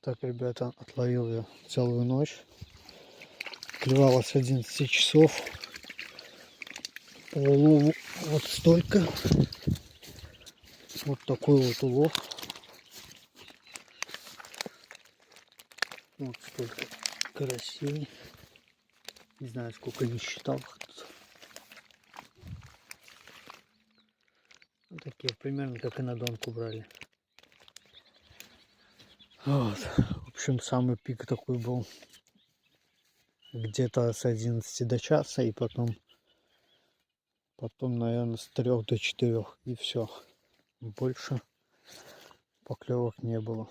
Так, ребята, отловил я целую ночь. Клевало с 11 часов. По улову вот столько. Вот такой вот улов. Вот столько карасей. Не знаю, сколько не считал. Вот такие, примерно как и на донку брали. Вот. В общем, самый пик такой был где-то с 11 до часа, и потом, наверное, с 3 до 4, и все. Больше поклевок не было.